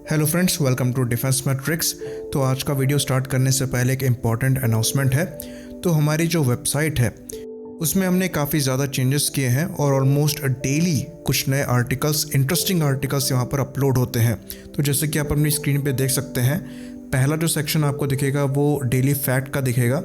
Hello friends, welcome to defence matrix. तो आज का वीडियो स्टार्ट करने से पहले एक इम्पॉर्टेंट अनाउंसमेंट है। तो हमारी जो वेबसाइट है उसमें हमने काफ़ी ज़्यादा चेंजेस किए हैं और ऑलमोस्ट डेली कुछ नए आर्टिकल्स, इंटरेस्टिंग आर्टिकल्स यहाँ पर अपलोड होते हैं। तो जैसे कि आप अपनी स्क्रीन पे देख सकते हैं, पहला जो सेक्शन आपको दिखेगा वो डेली फैक्ट का दिखेगा,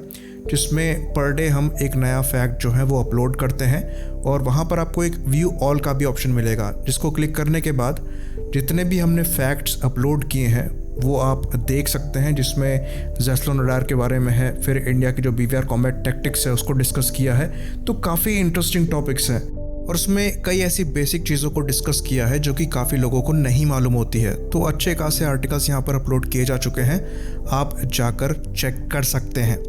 जिसमें पर डे हम एक नया फैक्ट जो है वो अपलोड करते हैं। और वहाँ पर आपको एक व्यू ऑल का भी ऑप्शन मिलेगा, जिसको क्लिक करने के बाद जितने भी हमने फैक्ट्स अपलोड किए हैं वो आप देख सकते हैं, जिसमें ज़ैस्लोन रडार के बारे में है, फिर इंडिया की जो BVR कॉम्बैट टैक्टिक्स है उसको डिस्कस किया है। तो काफ़ी इंटरेस्टिंग टॉपिक्स हैं और उसमें कई ऐसी बेसिक चीज़ों को डिस्कस किया है जो कि काफ़ी लोगों को नहीं मालूम होती है। तो अच्छे खासे आर्टिकल्स यहाँ पर अपलोड किए जा चुके हैं, आप जाकर चेक कर सकते हैं।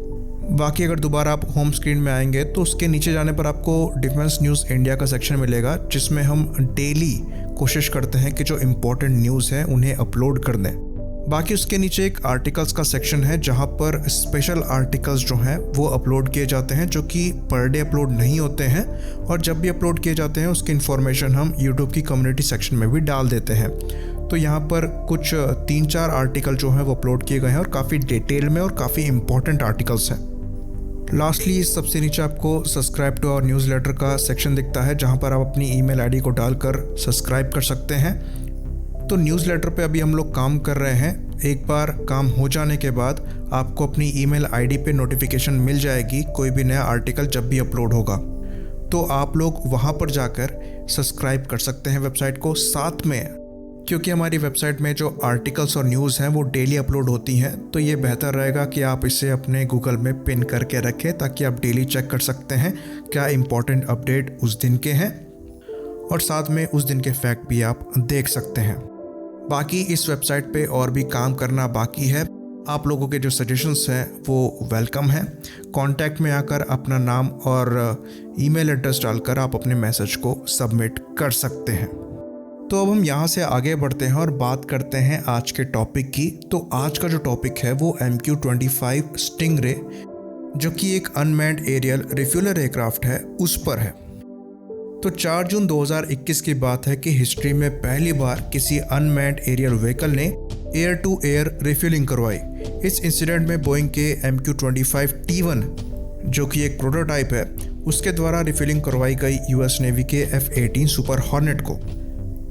बाकी अगर दोबारा आप होम स्क्रीन में आएंगे तो उसके नीचे जाने पर आपको डिफेंस न्यूज़ इंडिया का सेक्शन मिलेगा, जिसमें हम डेली कोशिश करते हैं कि जो इम्पोर्टेंट न्यूज़ हैं उन्हें अपलोड कर दें। बाकी उसके नीचे एक आर्टिकल्स का सेक्शन है जहां पर स्पेशल आर्टिकल्स जो हैं वो अपलोड किए जाते हैं, जो कि पर डे अपलोड नहीं होते हैं। और जब भी अपलोड किए जाते हैं उसकी इन्फॉर्मेशन हम यूट्यूब की कम्युनिटी सेक्शन में भी डाल देते हैं। तो यहाँ पर कुछ 3-4 आर्टिकल जो हैं वो अपलोड किए गए हैं और काफ़ी डिटेल में और काफ़ी इंपॉर्टेंट आर्टिकल्स हैं। लास्टली सबसे नीचे आपको सब्सक्राइब टू आवर न्यूज़लेटर का सेक्शन दिखता है, जहां पर आप अपनी ईमेल आईडी को डालकर सब्सक्राइब कर सकते हैं। तो न्यूज़लेटर पे अभी हम लोग काम कर रहे हैं। एक बार काम हो जाने के बाद आपको अपनी ईमेल आईडी पे नोटिफिकेशन मिल जाएगी कोई भी नया आर्टिकल जब भी अपलोड होगा। तो आप लोग वहां पर जाकर सब्सक्राइब कर सकते हैं वेबसाइट को। साथ में क्योंकि हमारी वेबसाइट में जो आर्टिकल्स और न्यूज़ हैं वो डेली अपलोड होती हैं, तो ये बेहतर रहेगा कि आप इसे अपने गूगल में पिन करके रखें, ताकि आप डेली चेक कर सकते हैं क्या इंपॉर्टेंट अपडेट उस दिन के हैं और साथ में उस दिन के फैक्ट भी आप देख सकते हैं। बाकी इस वेबसाइट पे और भी काम करना बाकी है। आप लोगों के जो सजेशंस हैं वो वेलकम हैं। कॉन्टैक्ट में आकर अपना नाम और ईमेल एड्रेस डालकर आप अपने मैसेज को सबमिट कर सकते हैं। तो अब हम यहाँ से आगे बढ़ते हैं और बात करते हैं आज के टॉपिक की। तो आज का जो टॉपिक है वो MQ-25 स्टिंगरे, जो कि एक अनमैन्ड एरियल रिफ्यूलर एयरक्राफ्ट है, उस पर है। तो 4 जून 2021 की बात है कि हिस्ट्री में पहली बार किसी अनमैन्ड एरियल व्हीकल ने एयर टू एयर रिफ्यूलिंग करवाई। इस इंसिडेंट में बोइंग के MQ-25 T1, जो कि एक प्रोटोटाइप है, उसके द्वारा रिफ्यूलिंग करवाई गई US नेवी के F-18 सुपर हॉर्नेट को।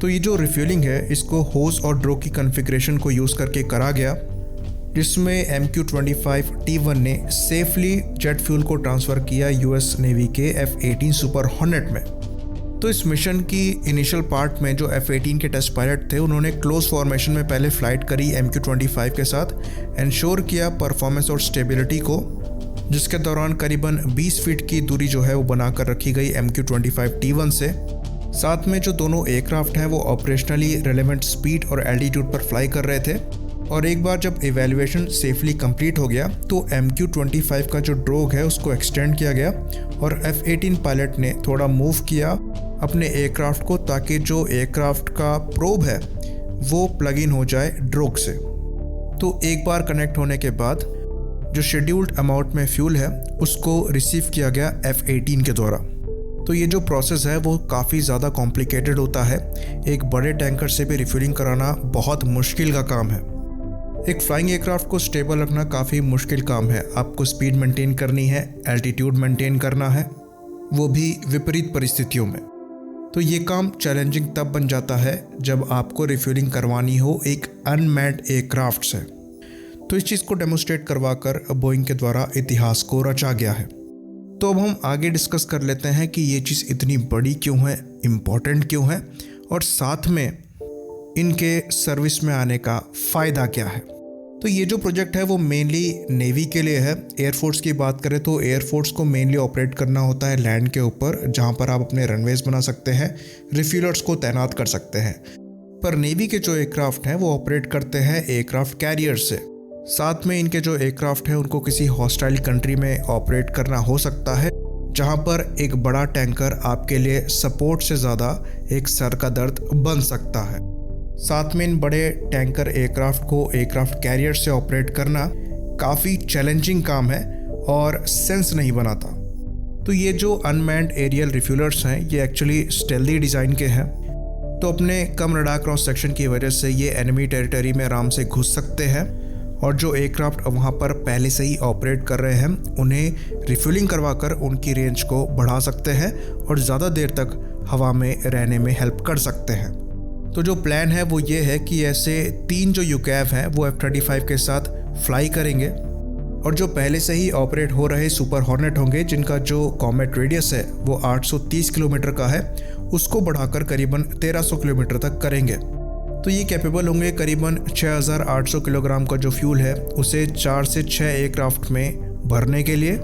तो ये जो रिफ्यूलिंग है इसको होज और ड्रो की कॉन्फ़िगरेशन को यूज़ करके करा गया, जिसमें MQ-25 T1 ने सेफली जेट फ्यूल को ट्रांसफ़र किया US नेवी के F-18 सुपर हॉर्नेट में। तो इस मिशन की इनिशियल पार्ट में जो F-18 के टेस्ट पायलट थे उन्होंने क्लोज फॉर्मेशन में पहले फ्लाइट करी MQ-25 के साथ, इंश्योर किया परफॉर्मेंस और स्टेबिलिटी को, जिसके दौरान करीबन 20 फीट की दूरी जो है वो बनाकर रखी गई MQ-25 T1 से। साथ में जो दोनों एयरक्राफ्ट हैं वो ऑपरेशनली रेलेवेंट स्पीड और एल्टीट्यूड पर फ्लाई कर रहे थे। और एक बार जब इवैल्यूएशन सेफली कंप्लीट हो गया तो MQ-25 का जो ड्रोग है उसको एक्सटेंड किया गया और F-18 पायलट ने थोड़ा मूव किया अपने एयरक्राफ्ट को, ताकि जो एयरक्राफ्ट का प्रोब है वो प्लग इन हो जाए ड्रोग से। तो एक बार कनेक्ट होने के बाद जो शेड्यूल्ड अमाउंट में फ्यूल है उसको रिसीव किया गया F-18 के द्वारा। तो ये जो प्रोसेस है वो काफ़ी ज़्यादा कॉम्प्लिकेटेड होता है। एक बड़े टैंकर से भी रिफ्यूलिंग कराना बहुत मुश्किल का काम है। एक फ्लाइंग एयरक्राफ्ट को स्टेबल रखना काफ़ी मुश्किल काम है। आपको स्पीड मेंटेन करनी है, एल्टीट्यूड मेंटेन करना है, वो भी विपरीत परिस्थितियों में। तो ये काम चैलेंजिंग तब बन जाता है जब आपको रिफ्यूलिंग करवानी हो एक अनमैन्ड एयरक्राफ्ट से। तो इस चीज़ को डेमोन्स्ट्रेट करवाकर बोइंग के द्वारा इतिहास को रचा गया है। तो अब हम आगे डिस्कस कर लेते हैं कि ये चीज़ इतनी बड़ी क्यों है, इम्पॉर्टेंट क्यों है और साथ में इनके सर्विस में आने का फ़ायदा क्या है। तो ये जो प्रोजेक्ट है वो मेनली नेवी के लिए है। एयरफोर्स की बात करें तो एयरफोर्स को मेनली ऑपरेट करना होता है लैंड के ऊपर, जहाँ पर आप अपने रनवेज बना सकते हैं, रिफ्यूलर्स को तैनात कर सकते हैं। पर नेवी के जो एयरक्राफ्ट हैं वो ऑपरेट करते हैं एयरक्राफ्ट कैरियर से। साथ में इनके जो एयरक्राफ्ट है उनको किसी हॉस्टाइल कंट्री में ऑपरेट करना हो सकता है, जहां पर एक बड़ा टैंकर आपके लिए सपोर्ट से ज़्यादा एक सर का दर्द बन सकता है। साथ में इन बड़े टैंकर एयरक्राफ्ट को एयरक्राफ्ट कैरियर से ऑपरेट करना काफ़ी चैलेंजिंग काम है और सेंस नहीं बनाता। तो ये जो अनमैन्ड एरियल रिफ्यूलर्स हैं ये एक्चुअली स्टेल्दी डिज़ाइन के हैं। तो तो अपने कम रडार क्रॉस सेक्शन की वजह से ये एनिमी टेरिटरी में आराम से घुस सकते हैं और जो एयरक्राफ्ट वहाँ पर पहले से ही ऑपरेट कर रहे हैं उन्हें रिफ्यूलिंग करवाकर उनकी रेंज को बढ़ा सकते हैं और ज़्यादा देर तक हवा में रहने में हेल्प कर सकते हैं। तो जो प्लान है वो ये है कि ऐसे 3 जो UCAV हैं वो F-35 के साथ फ्लाई करेंगे और जो पहले से ही ऑपरेट हो रहे सुपर हॉर्नेट होंगे जिनका जो कॉमेट रेडियस है वो 830 किलोमीटर का है, उसको बढ़ाकर करीबन 1300 किलोमीटर तक करेंगे। तो ये कैपेबल होंगे करीबन 6800 किलोग्राम का जो फ्यूल है उसे 4 से 6 एयरक्राफ्ट में भरने के लिए,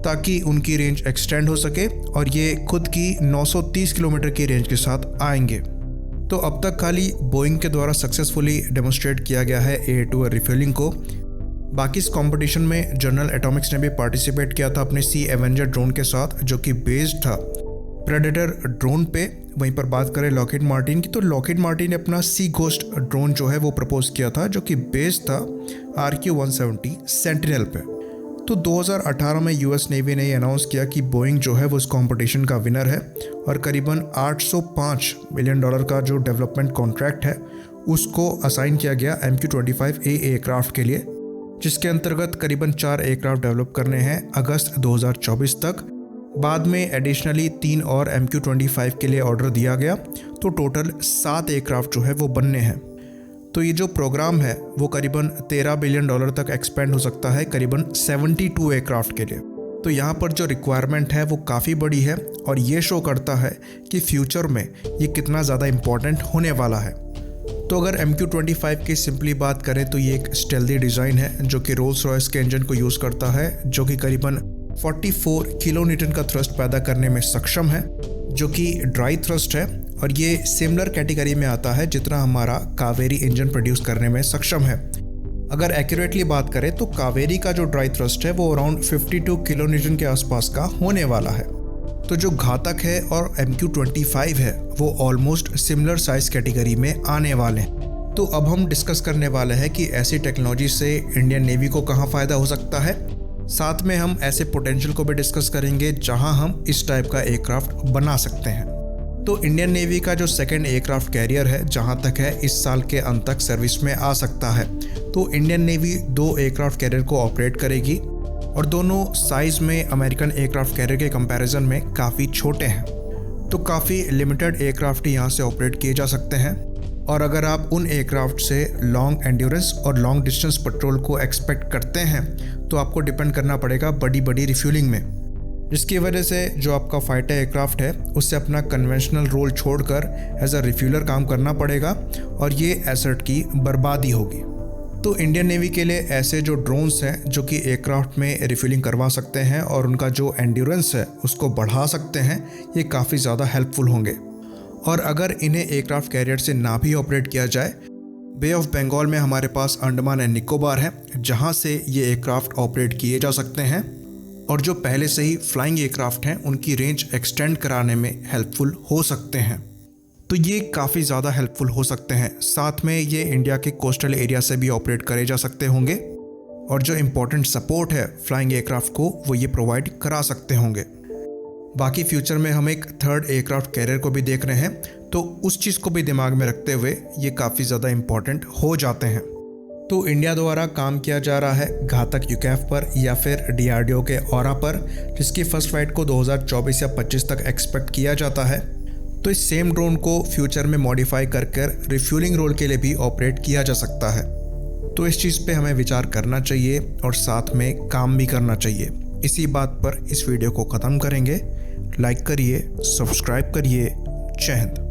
ताकि उनकी रेंज एक्सटेंड हो सके और ये खुद की 930 किलोमीटर की रेंज के साथ आएंगे। तो अब तक खाली बोइंग के द्वारा सक्सेसफुली डेमोन्स्ट्रेट किया गया है एयर टू एयर रिफ्यूलिंग को। बाकी इस कंपटीशन में जनरल एटॉमिक्स ने भी पार्टिसिपेट किया था अपने सी एवेंजर ड्रोन के साथ, जो कि बेस्ड था प्रेडेटर ड्रोन पे। वहीं पर बात करें लॉकहीड मार्टिन की, तो लॉकहीड मार्टिन ने अपना सी घोस्ट ड्रोन जो है वो प्रपोज किया था, जो कि बेस्ड था RQ-170 सेंटिनल पे। तो 2018 में US नेवी ने अनाउंस किया कि बोइंग जो है वो इस कंपटीशन का विनर है और करीबन $805 मिलियन का जो डेवलपमेंट कॉन्ट्रैक्ट है उसको असाइन किया गया MQ-25A एयरक्राफ्ट के लिए, जिसके अंतर्गत करीबन 4 एयरक्राफ्ट डेवलप करने हैं अगस्त 2024 तक। बाद में एडिशनली 3 और MQ-25 के लिए ऑर्डर दिया गया, तो टोटल 7 एयरक्राफ्ट जो है वो बनने हैं। तो ये जो प्रोग्राम है वो करीबन $13 बिलियन तक एक्सपेंड हो सकता है करीबन 72 एयरक्राफ्ट के लिए। तो यहाँ पर जो रिक्वायरमेंट है वो काफ़ी बड़ी है और ये शो करता है कि फ्यूचर में ये कितना ज़्यादा इम्पॉर्टेंट होने वाला है। तो अगर MQ-25 की सिंपली बात करें तो ये एक स्टेल्दी डिज़ाइन है जो कि रोल्स रॉयस के इंजन को यूज़ करता है, जो कि करीबन 44 किलो न्यूटन का थ्रस्ट पैदा करने में सक्षम है, जो कि ड्राई थ्रस्ट है और ये सिमिलर कैटेगरी में आता है जितना हमारा कावेरी इंजन प्रोड्यूस करने में सक्षम है। अगर एक्यूरेटली बात करें तो कावेरी का जो ड्राई थ्रस्ट है वो अराउंड 52 किलो न्यूटन के आसपास का होने वाला है। तो जो घातक है और MQ-25 है वो ऑलमोस्ट सिमिलर साइज कैटेगरी में आने वाले हैं। तो अब हम डिस्कस करने वाले हैं कि ऐसी टेक्नोलॉजी से इंडियन नेवी को कहाँ फ़ायदा हो सकता है। साथ में हम ऐसे पोटेंशियल को भी डिस्कस करेंगे जहां हम इस टाइप का एयरक्राफ्ट बना सकते हैं। तो इंडियन नेवी का जो सेकंड एयरक्राफ्ट कैरियर है जहां तक है इस साल के अंत तक सर्विस में आ सकता है। तो इंडियन नेवी 2 एयरक्राफ्ट कैरियर को ऑपरेट करेगी और दोनों साइज़ में अमेरिकन एयरक्राफ्ट कैरियर के कंपैरिजन में काफ़ी छोटे हैं। तो काफ़ी लिमिटेड एयरक्राफ्ट यहाँ से ऑपरेट किए जा सकते हैं और अगर आप उन एयरक्राफ्ट से लॉन्ग एंड्योरेंस और लॉन्ग डिस्टेंस पेट्रोल को एक्सपेक्ट करते हैं तो आपको डिपेंड करना पड़ेगा बड़ी बड़ी रिफ्यूलिंग में, जिसकी वजह से जो आपका फाइटर एयरक्राफ्ट है उससे अपना कन्वेंशनल रोल छोड़कर एज अ रिफ्यूलर काम करना पड़ेगा और ये एसेट की बर्बादी होगी। तो इंडियन नेवी के लिए ऐसे जो ड्रोन्स हैं जो कि एयरक्राफ्ट में रिफ्यूलिंग करवा सकते हैं और उनका जो एंड्योरेंस है उसको बढ़ा सकते हैं, ये काफ़ी ज़्यादा हेल्पफुल होंगे। और अगर इन्हें एयरक्राफ्ट कैरियर से ना भी ऑपरेट किया जाए, बे ऑफ बंगाल में हमारे पास अंडमान एंड निकोबार है जहां से ये एयरक्राफ्ट ऑपरेट किए जा सकते हैं और जो पहले से ही फ्लाइंग एयरक्राफ्ट हैं उनकी रेंज एक्सटेंड कराने में हेल्पफुल हो सकते हैं। तो ये काफ़ी ज़्यादा हेल्पफुल हो सकते हैं। साथ में ये इंडिया के कोस्टल एरिया से भी ऑपरेट करे जा सकते होंगे और जो इम्पोर्टेंट सपोर्ट है फ्लाइंग एयरक्राफ्ट को वो ये प्रोवाइड करा सकते होंगे। बाकी फ्यूचर में हम एक 3rd एयरक्राफ्ट कैरियर को भी देख रहे हैं, तो उस चीज़ को भी दिमाग में रखते हुए ये काफ़ी ज़्यादा इम्पॉर्टेंट हो जाते हैं। तो इंडिया द्वारा काम किया जा रहा है घातक UCAV पर या फिर DRDO के ऑरा पर, जिसकी फर्स्ट फ्लाइट को 2024 या 25 तक एक्सपेक्ट किया जाता है। तो इस सेम ड्रोन को फ्यूचर में मॉडिफाई कर रिफ्यूलिंग रोल के लिए भी ऑपरेट किया जा सकता है। तो इस चीज़ पे हमें विचार करना चाहिए और साथ में काम भी करना चाहिए। इसी बात पर इस वीडियो को ख़त्म करेंगे। लाइक करिए, सब्सक्राइब करिए। जय हिंद।